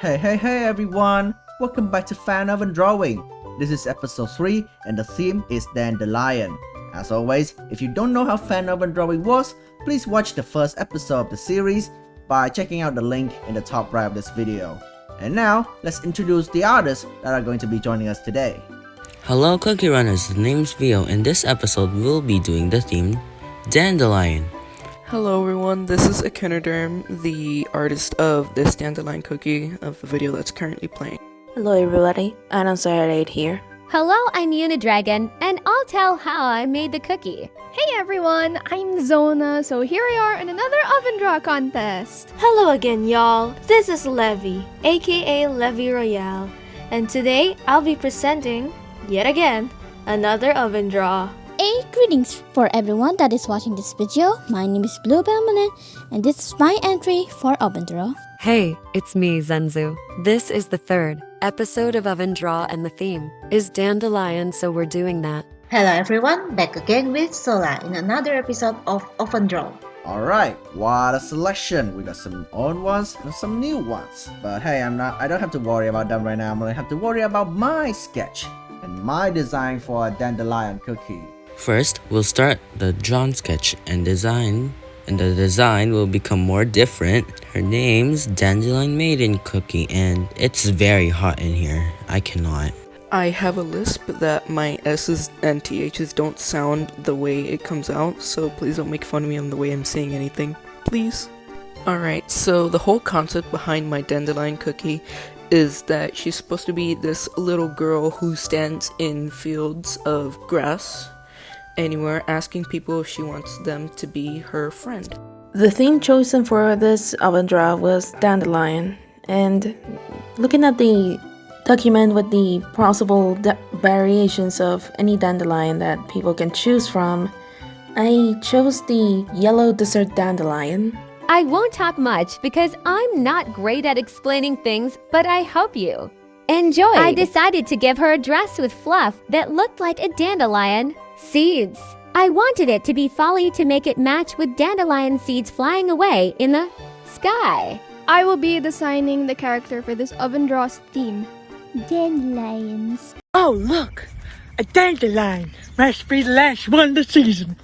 Hey everyone! Welcome back to Fan OvenDrawing. This is episode 3 and the theme is Dandelion. As always, if you don't know how Fan OvenDrawing works, please watch the first episode of the series by checking out the link in the top right of this video. And now, let's introduce the artists that are going to be joining us today. Hello Cookie Runners, the name's Vio. In this episode, we'll be doing the theme Dandelion. Hello everyone, this is Echinoderm, the artist of this Dandelion Cookie of the video that's currently playing. Hello everybody, I'm Untitled here. Hello, I'm Unidragon, and I'll tell how I made the cookie. Hey everyone, I'm Zona, so here we are in another oven draw contest. Hello again y'all, this is Levi, aka Levi Royale, and today I'll be presenting, yet again, another oven draw. Greetings for everyone that is watching this video. My name is bluebellbonnet, and this is my entry for Oven Draw. Hey, it's me, Zenzu. This is the third episode of Oven Draw, and the theme is Dandelion, so we're doing that. Hello everyone, back again with Sola in another episode of OvenDrawing. Alright, what a selection! We got some old ones and some new ones. But hey, I don't have to worry about them right now. I'm gonna have to worry about my sketch and my design for a dandelion cookie. First, we'll start the drawn sketch and the design will become more different. Her name's Dandelion Maiden Cookie, and it's very hot in here. I cannot. I have a lisp that my S's and TH's don't sound the way it comes out, so please don't make fun of me on the way I'm saying anything, please. Alright, so the whole concept behind my Dandelion Cookie is that she's supposed to be this little girl who stands in fields of grass anywhere, asking people if she wants them to be her friend. The theme chosen for this oven draw was Dandelion, and looking at the document with the possible variations of any dandelion that people can choose from, I chose the yellow desert dandelion. I won't talk much because I'm not great at explaining things, but I hope you enjoy. I decided to give her a dress with fluff that looked like a dandelion seeds. I wanted it to be folly to make it match with dandelion seeds flying away in the sky. I will be designing the character for this oven draw's theme. Dandelions. Oh, look! A dandelion! Must be the last one this season.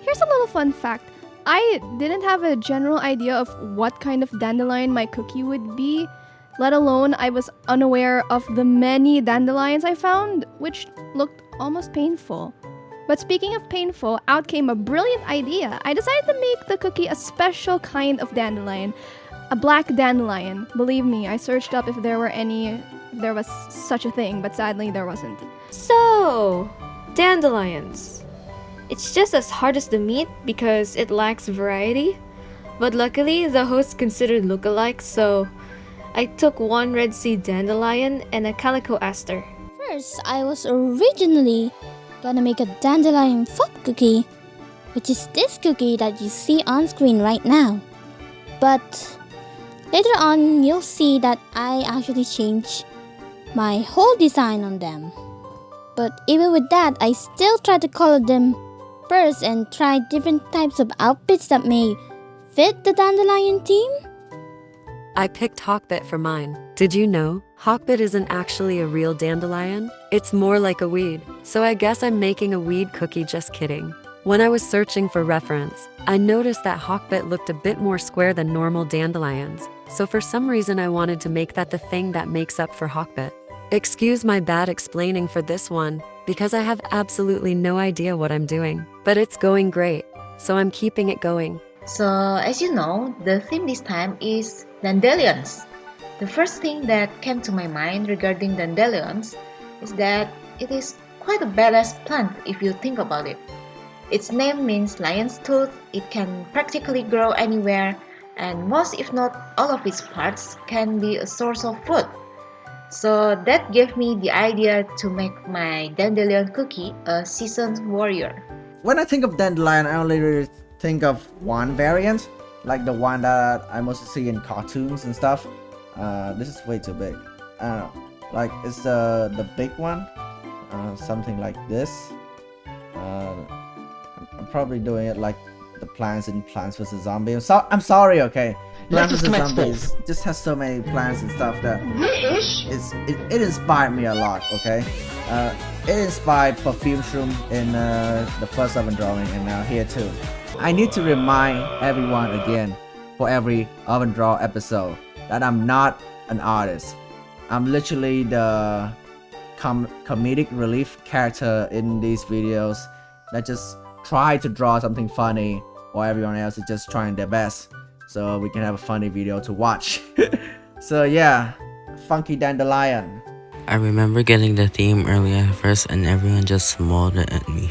Here's a little fun fact. I didn't have a general idea of what kind of dandelion my cookie would be, let alone I was unaware of the many dandelions I found, which looked almost painful. But speaking of painful, out came a brilliant idea. I decided to make the cookie a special kind of dandelion, a black dandelion. Believe me, I searched up if there was such a thing, but sadly there wasn't. So, dandelions. It's just as hard as the meat because it lacks variety, but luckily the host considered lookalikes, so I took one red seed dandelion and a calico aster. First, I was originally gonna make a dandelion fluff cookie, which is this cookie that you see on screen right now. But later on, you'll see that I actually changed my whole design on them. But even with that, I still tried to color them first and try different types of outfits that may fit the dandelion theme. I picked hawkbit for mine. Did you know? Hawkbit isn't actually a real dandelion. It's more like a weed. So I guess I'm making a weed cookie, just kidding. When I was searching for reference, I noticed that hawkbit looked a bit more square than normal dandelions. So for some reason I wanted to make that the thing that makes up for hawkbit. Excuse my bad explaining for this one, because I have absolutely no idea what I'm doing. But it's going great, so I'm keeping it going. So, as you know, the theme this time is dandelions. The first thing that came to my mind regarding dandelions is that it is quite a badass plant if you think about it. Its name means lion's tooth, it can practically grow anywhere, and most if not all of its parts can be a source of food. So that gave me the idea to make my dandelion cookie a seasoned warrior. When I think of dandelion, I only really think of one variant, like the one that I mostly see in cartoons and stuff. This is way too big. I don't know. Like, it's the big one. Something like this. I'm probably doing it like the plants in Plants vs. Zombies. I'm sorry, okay. Plants vs Zombies just has so many plants and stuff that it inspired me a lot. Okay, it inspired Perfume Shroom in the first OvenDrawing, and now here too. I need to remind everyone again for every OvenDraw episode that I'm not an artist. I'm literally the comedic relief character in these videos that just try to draw something funny while everyone else is just trying their best so we can have a funny video to watch. So yeah, Funky Dandelion. I remember getting the theme early at first and everyone just smiled at me.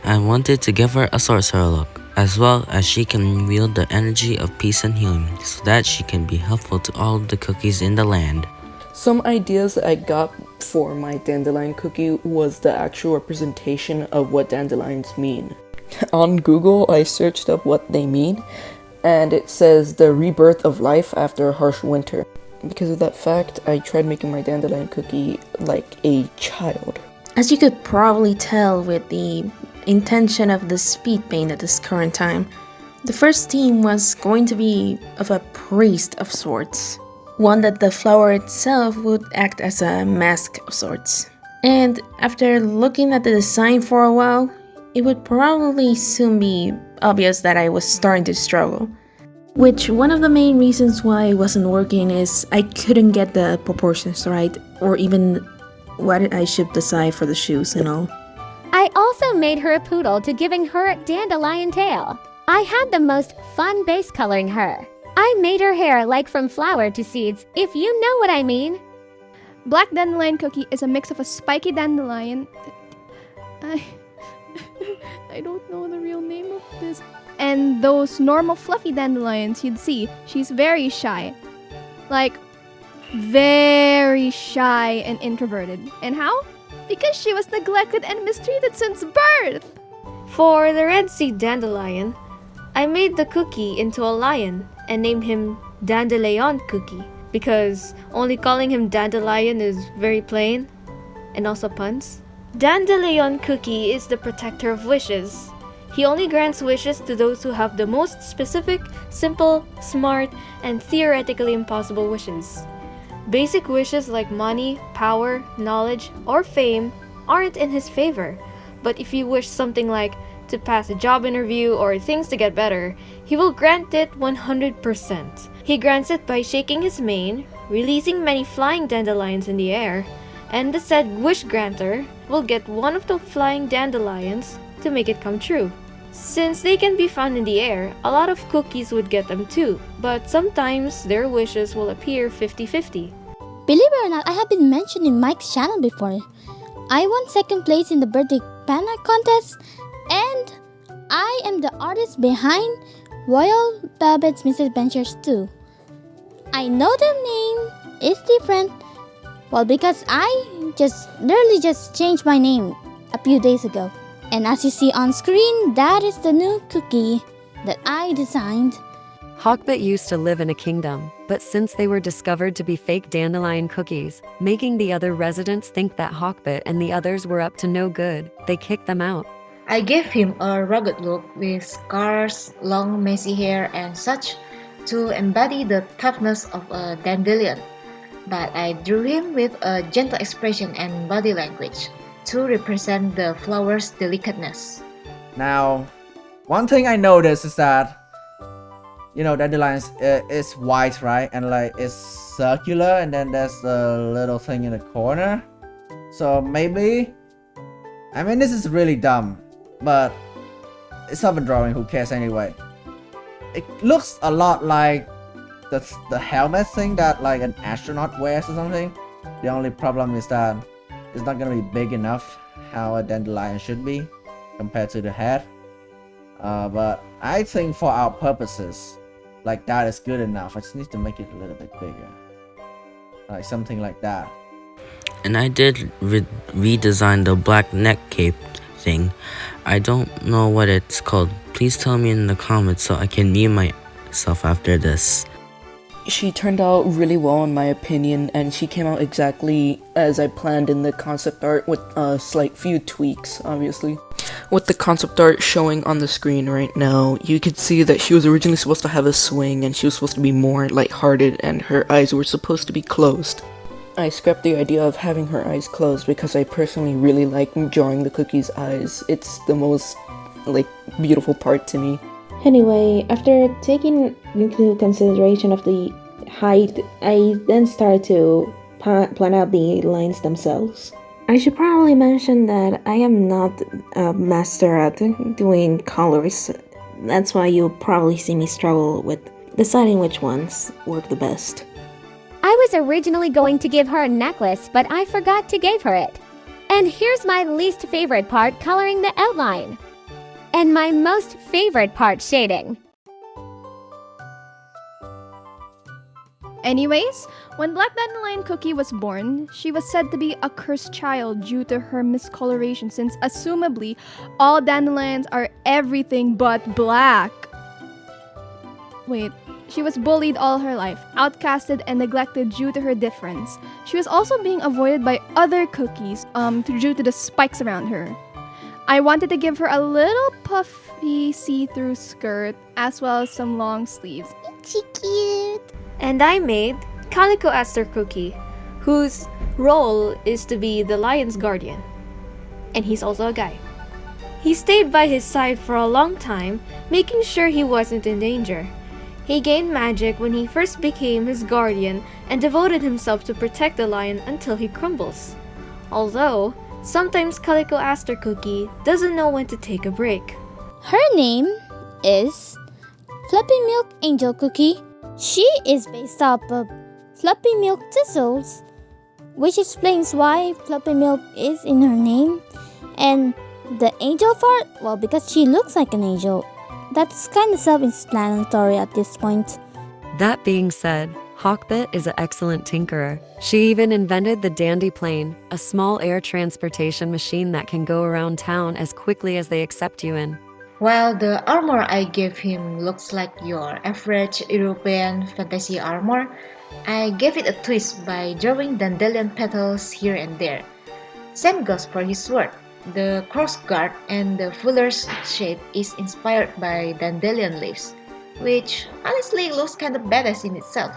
I wanted to give her a sorcerer look, as well as she can wield the energy of peace and healing, so that she can be helpful to all the cookies in the land. Some ideas that I got for my dandelion cookie was the actual representation of what dandelions mean. On Google, I searched up what they mean, and it says the rebirth of life after a harsh winter. Because of that fact, I tried making my dandelion cookie like a child. As you could probably tell with the intention of the speed paint at this current time, the first theme was going to be of a priest of sorts. One that the flower itself would act as a mask of sorts. And after looking at the design for a while, it would probably soon be obvious that I was starting to struggle. Which one of the main reasons why it wasn't working is I couldn't get the proportions right, or even what I should decide for the shoes and all. I also made her a poodle to giving her a dandelion tail. I had the most fun base coloring her. I made her hair like from flower to seeds, if you know what I mean. Black Dandelion Cookie is a mix of a spiky dandelion. I don't know the real name of this. And those normal fluffy dandelions you'd see. She's very shy. Like, very shy and introverted. And how? Because she was neglected and mistreated since birth! For the red seed dandelion, I made the cookie into a lion and named him Dandelion Cookie because only calling him Dandelion is very plain and also puns. Dandelion Cookie is the protector of wishes. He only grants wishes to those who have the most specific, simple, smart, and theoretically impossible wishes. Basic wishes like money, power, knowledge, or fame aren't in his favor, but if you wish something like to pass a job interview or things to get better, he will grant it 100%. He grants it by shaking his mane, releasing many flying dandelions in the air, and the said wish granter will get one of the flying dandelions to make it come true. Since they can be found in the air, a lot of cookies would get them too, but sometimes their wishes will appear 50-50. Believe it or not, I have been mentioned in Mike's channel before. I won second place in the birthday pan art contest, and I am the artist behind Royal Babbitt's Misadventures 2. I know the name is different, well, because I literally just changed my name a few days ago. And as you see on screen, that is the new cookie that I designed. Hawkbit used to live in a kingdom, but since they were discovered to be fake dandelion cookies, making the other residents think that Hawkbit and the others were up to no good, they kicked them out. I gave him a rugged look with scars, long messy hair and such to embody the toughness of a dandelion. But I drew him with a gentle expression and body language to represent the flower's delicateness. Now, one thing I noticed is that, you know, dandelions is white, right? And like it's circular, and then there's a little thing in the corner. So maybe, I mean, this is really dumb, but it's OvenDrawing, who cares anyway. It looks a lot like the helmet thing that like an astronaut wears or something. The only problem is that it's not gonna be big enough how a dandelion should be compared to the head. But I think for our purposes, like that is good enough. I just need to make it a little bit bigger, like something like that. And I did redesign the black neck cape thing. I don't know what it's called. Please tell me in the comments so I can meme myself after this. She turned out really well in my opinion, and she came out exactly as I planned in the concept art with a slight few tweaks, obviously. With the concept art showing on the screen right now, you could see that she was originally supposed to have a swing and she was supposed to be more lighthearted and her eyes were supposed to be closed. I scrapped the idea of having her eyes closed because I personally really like drawing the cookie's eyes. It's the most, beautiful part to me. Anyway, after taking into consideration of the height, I then started to plan out the lines themselves. I should probably mention that I am not a master at doing colors. That's why you'll probably see me struggle with deciding which ones work the best. I was originally going to give her a necklace, but I forgot to give her it. And here's my least favorite part, coloring the outline. And my most favorite part, shading. Anyways, when Black Dandelion Cookie was born, she was said to be a cursed child due to her miscoloration, since assumably all dandelions are everything but black. Wait, she was bullied all her life, outcasted and neglected due to her difference. She was also being avoided by other cookies due to the spikes around her. I wanted to give her a little puffy see-through skirt as well as some long sleeves. Itchy cute! And I made Calico Aster Cookie, whose role is to be the lion's guardian. And he's also a guy. He stayed by his side for a long time, making sure he wasn't in danger. He gained magic when he first became his guardian and devoted himself to protect the lion until he crumbles. Although, sometimes Calico Aster Cookie doesn't know when to take a break. Her name is Fluffy Milk Angel Cookie. She is based off of Fluffy Milk Thistles, which explains why Fluffy Milk is in her name. And the angel part, well, because she looks like an angel. That's kind of self-explanatory at this point. That being said, Hawkbit is an excellent tinkerer. She even invented the Dandy Plane, a small air transportation machine that can go around town as quickly as they accept you in. While the armor I gave him looks like your average European fantasy armor, I gave it a twist by drawing dandelion petals here and there. Same goes for his sword. The crossguard and the fuller's shape is inspired by dandelion leaves, which honestly looks kind of badass in itself.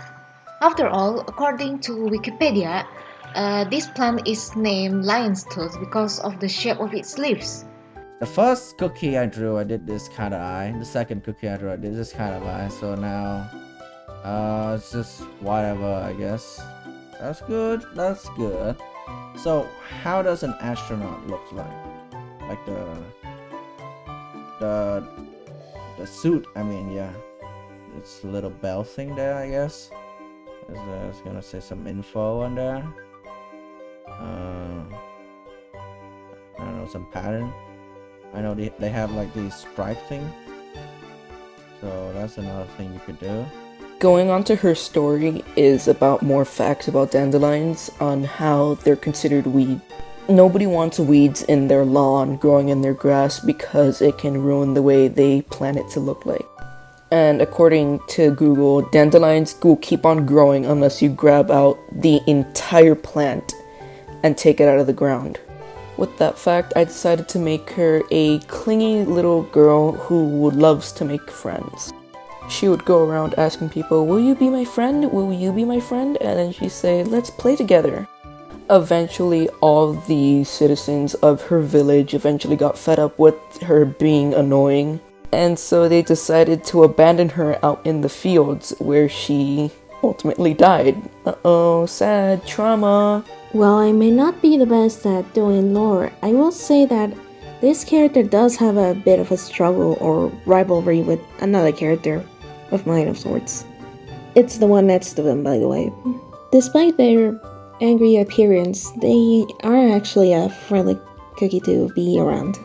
After all, according to Wikipedia, this plant is named lion's tooth because of the shape of its leaves. The first cookie I drew, I did this kind of eye. The second cookie I drew, I did this kind of eye. So now, it's just whatever, I guess. That's good. That's good. So, how does an astronaut look like? Like the suit. I mean, yeah, it's a little bell thing there, I guess. It's gonna say some info on there. I don't know, some pattern. I know they have like these stripe thing, so that's another thing you could do. Going on to her story is about more facts about dandelions on how they're considered weeds. Nobody wants weeds in their lawn growing in their grass because it can ruin the way they plan it to look like. And according to Google, dandelions will keep on growing unless you grab out the entire plant and take it out of the ground. With that fact, I decided to make her a clingy little girl who loves to make friends. She would go around asking people, "Will you be my friend? Will you be my friend?" And then she'd say, "Let's play together." Eventually, all the citizens of her village eventually got fed up with her being annoying. And so they decided to abandon her out in the fields where she ultimately died. Uh-oh, sad trauma. While I may not be the best at doing lore, I will say that this character does have a bit of a struggle or rivalry with another character of mine of sorts. It's the one next to them, by the way. Despite their angry appearance, they are actually a friendly cookie to be around.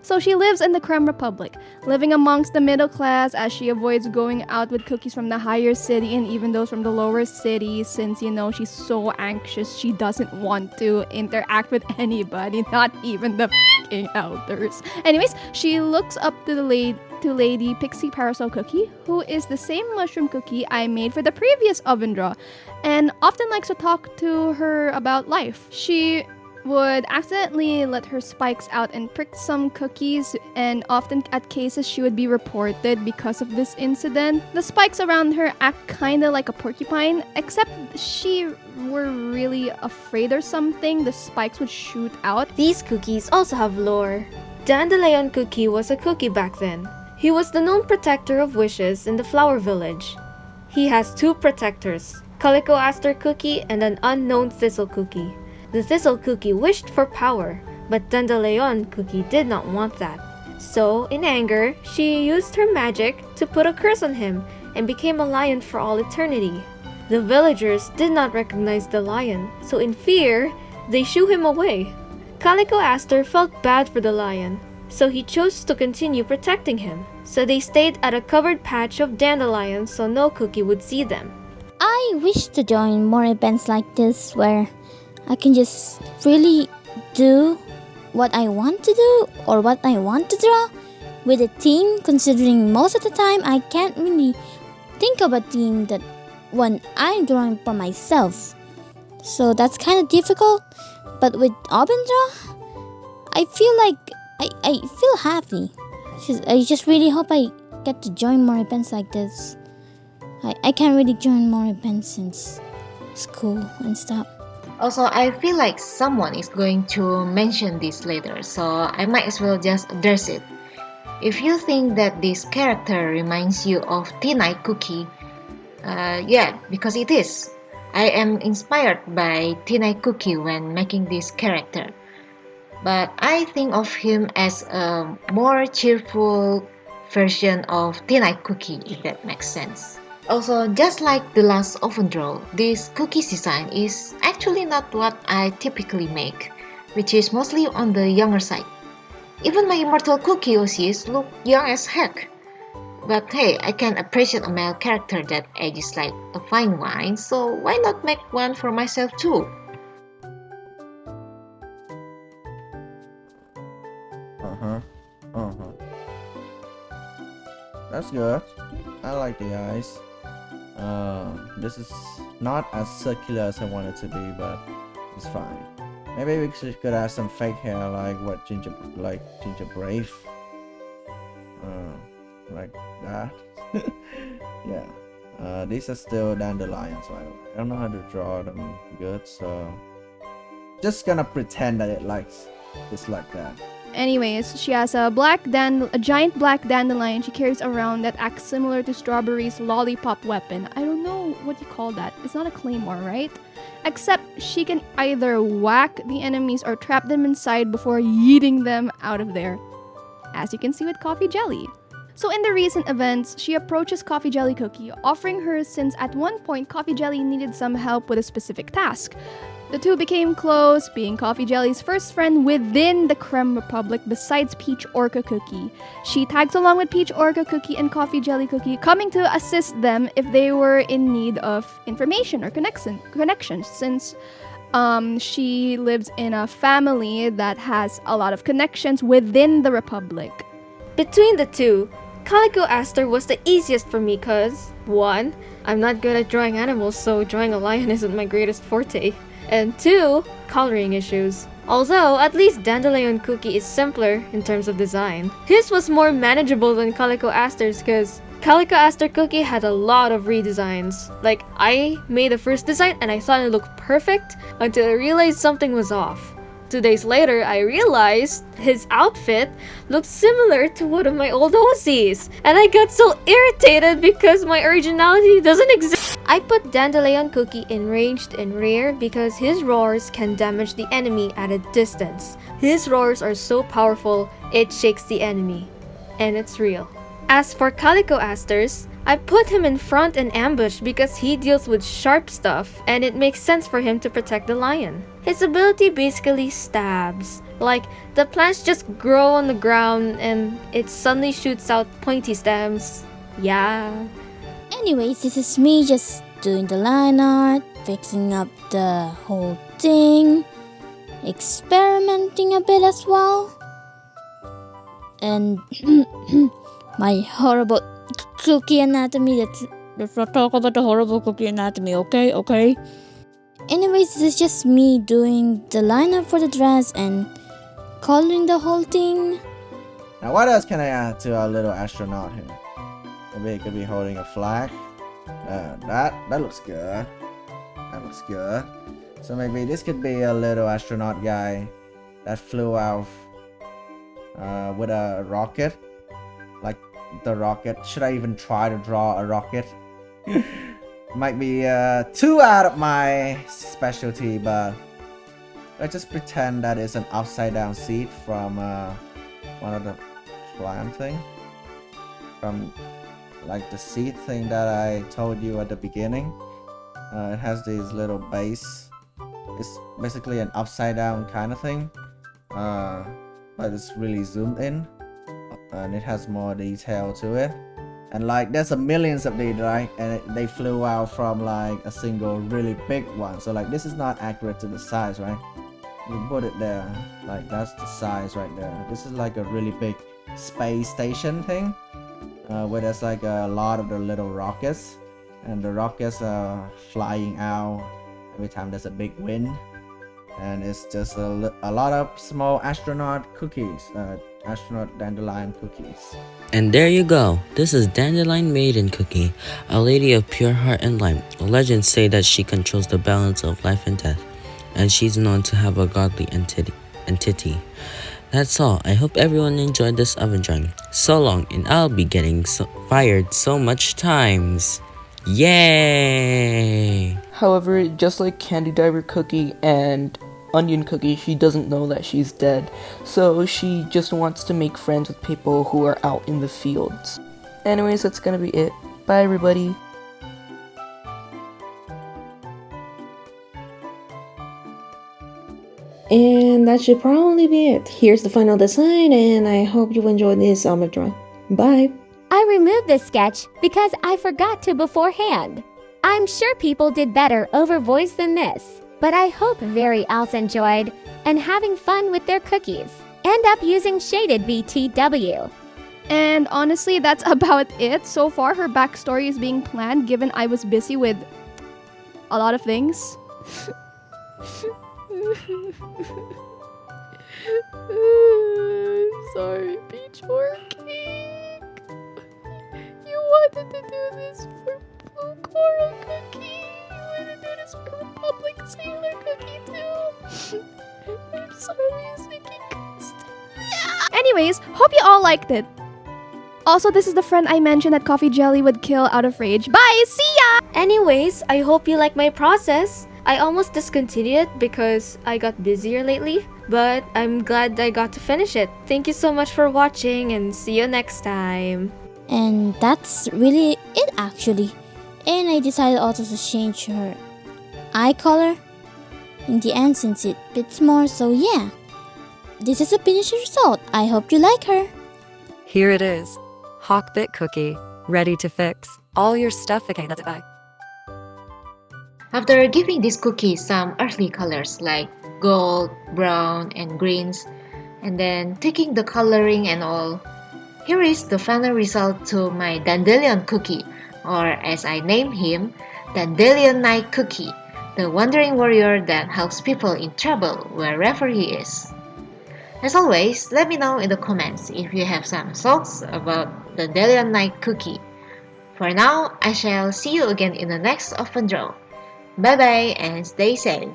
So she lives in the Creme Republic, living amongst the middle class as she avoids going out with cookies from the higher city and even those from the lower city, since, she's so anxious she doesn't want to interact with anybody, not even the f***ing elders. Anyways, she looks up to Lady Pixie Parasol Cookie, who is the same mushroom cookie I made for the previous oven draw, and often likes to talk to her about life. She would accidentally let her spikes out and prick some cookies, and often at cases she would be reported because of this incident. The spikes around her act kinda like a porcupine, except she were really afraid or something, the spikes would shoot out. These cookies also have lore. Dandelion Cookie was a cookie back then. He was the known protector of wishes in the flower village. He has two protectors, Calico Aster Cookie and an unknown Thistle Cookie. The Thistle Cookie wished for power, but Dandelion Cookie did not want that. So, in anger, she used her magic to put a curse on him and became a lion for all eternity. The villagers did not recognize the lion, so in fear, they shoo him away. Calico Aster felt bad for the lion, so he chose to continue protecting him. So they stayed at a covered patch of dandelions so no cookie would see them. I wish to join more events like this where I can just really do what I want to do or what I want to draw with a team, considering most of the time I can't really think of a team that when I'm drawing for myself. So that's kind of difficult, but with OvenDraw, I feel like I feel happy. I just really hope I get to join more events like this. I can't really join more events since school and stuff. Also, I feel like someone is going to mention this later, so I might as well just address it. If you think that this character reminds you of Teen Eye Cookie, yeah, because it is. I am inspired by Teen Eye Cookie when making this character. But I think of him as a more cheerful version of Teen Eye Cookie, if that makes sense. Also, just like the last OvenDraw, this cookie's design is actually not what I typically make, which is mostly on the younger side. Even my immortal cookie OCs look young as heck. But hey, I can appreciate a male character that ages like a fine wine, so why not make one for myself too? That's good. I like the eyes. This is not as circular as I want it to be, but it's fine. Maybe we could add some fake hair like what Ginger Brave. Like that. Yeah. These are still dandelions, by the way. I don't know how to draw them good, so just gonna pretend that it's like that. Anyways, she has a giant black dandelion she carries around that acts similar to Strawberry's lollipop weapon. I don't know what you call that. It's not a claymore, right? Except she can either whack the enemies or trap them inside before yeeting them out of there. As you can see with Coffee Jelly. So in the recent events, she approaches Coffee Jelly Cookie, offering her since at one point Coffee Jelly needed some help with a specific task. The two became close, being Coffee Jelly's first friend within the Creme Republic besides Peach Orca Cookie. She tags along with Peach Orca Cookie and Coffee Jelly Cookie, coming to assist them if they were in need of information or connections, since she lives in a family that has a lot of connections within the Republic. Between the two, Calico Aster was the easiest for me cause 1. I'm not good at drawing animals, so drawing a lion isn't my greatest forte. And 2. Coloring issues. Although, at least Dandelion Cookie is simpler in terms of design. His was more manageable than Calico Aster's cause Calico Aster Cookie had a lot of redesigns. Like, I made the first design and I thought it looked perfect until I realized something was off. 2 days later, I realized his outfit looked similar to one of my old OCs. And I got so irritated because my originality doesn't exist. I put Dandelion Cookie in ranged and rare because his roars can damage the enemy at a distance. His roars are so powerful, it shakes the enemy. And it's real. As for Calico Aster's, I put him in front and ambush because he deals with sharp stuff and it makes sense for him to protect the lion. His ability basically stabs. Like, the plants just grow on the ground and it suddenly shoots out pointy stems. Yeah. Anyways, this is me just doing the line art, fixing up the whole thing, experimenting a bit as well. And my horrible cookie anatomy, let's not talk about the horrible cookie anatomy, okay? Anyways, this is just me doing the lineup for the dress and coloring the whole thing. Now what else can I add to our little astronaut here? Maybe it could be holding a flag. That looks good. That looks good. So maybe this could be a little astronaut guy that flew out with a rocket. Like the rocket. Should I even try to draw a rocket? Might be too out of my specialty, but let's just pretend that it's an upside down seat from one of the plant thing. From like the seed thing that I told you at the beginning. It has this little base. It's basically an upside down kind of thing, but it's really zoomed in and it has more detail to it. And like there's a millions of these, right? And they flew out from like a single really big one. So like this is not accurate to the size, right? You put it there, like that's the size right there. This is like a really big space station thing, where there's like a lot of the little rockets, and the rockets are flying out every time there's a big wind. And it's just a lot of small astronaut cookies, astronaut dandelion cookies. And there you go. This is Dandelion Maiden Cookie, a lady of pure heart and light. Legends say that she controls the balance of life and death, and she's known to have a godly entity. That's all. I hope everyone enjoyed this oven drawing. So long, and I'll be getting fired so much times. Yay! However, just like Candy Diver Cookie and Onion Cookie, she doesn't know that she's dead, so she just wants to make friends with people who are out in the fields. Anyways, that's gonna be it. Bye, everybody. And that should probably be it. Here's the final design, and I hope you enjoyed this oven drawing. Bye! I removed this sketch because I forgot to beforehand. I'm sure people did better over voice than this, but I hope very else enjoyed and having fun with their cookies. End up using shaded BTW. And honestly, that's about it. So far, her backstory is being planned given I was busy with a lot of things. Sorry, Peach Cake. You wanted to do this for Blue Coral Cookie. You wanted to do this for Republic Sailor Cookie too. I'm sorry, it's making cussed. Anyways, hope you all liked it. Also, this is the friend I mentioned that Coffee Jelly would kill out of rage. Bye! See ya! Anyways, I hope you like my process. I almost discontinued it because I got busier lately, but I'm glad I got to finish it. Thank you so much for watching and see you next time. And that's really it actually. And I decided also to change her eye color in the end since it fits more, so yeah. This is a finished result. I hope you like her. Here it is. Hawkbit cookie, ready to fix. All your stuff. Okay, that's it. Bye. After giving this cookie some earthly colors like gold, brown, and greens, and then taking the coloring and all, here is the final result to my Dandelion Cookie, or as I name him, Dandelion Night Cookie, the wandering warrior that helps people in trouble wherever he is. As always, let me know in the comments if you have some thoughts about Dandelion Night Cookie. For now, I shall see you again in the next Open Draw. Bye bye and stay safe.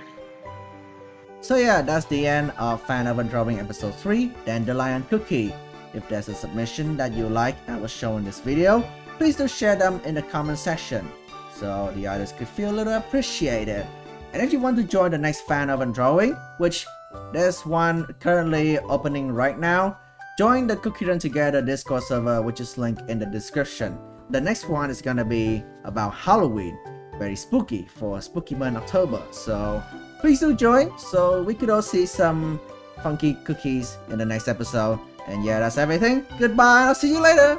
So yeah, that's the end of Fan OvenDrawing episode 3, Dandelion Cookie. If there's a submission that you like and was shown in this video, please do share them in the comment section so the others could feel a little appreciated. And if you want to join the next Fan OvenDrawing, which there's one currently opening right now, join the Cookie Run Together Discord server, which is linked in the description. The next one is gonna be about Halloween. Very spooky for Spooky Month October, so please do join so we could all see some funky cookies in the next episode. And yeah, that's everything. Goodbye, I'll see you later.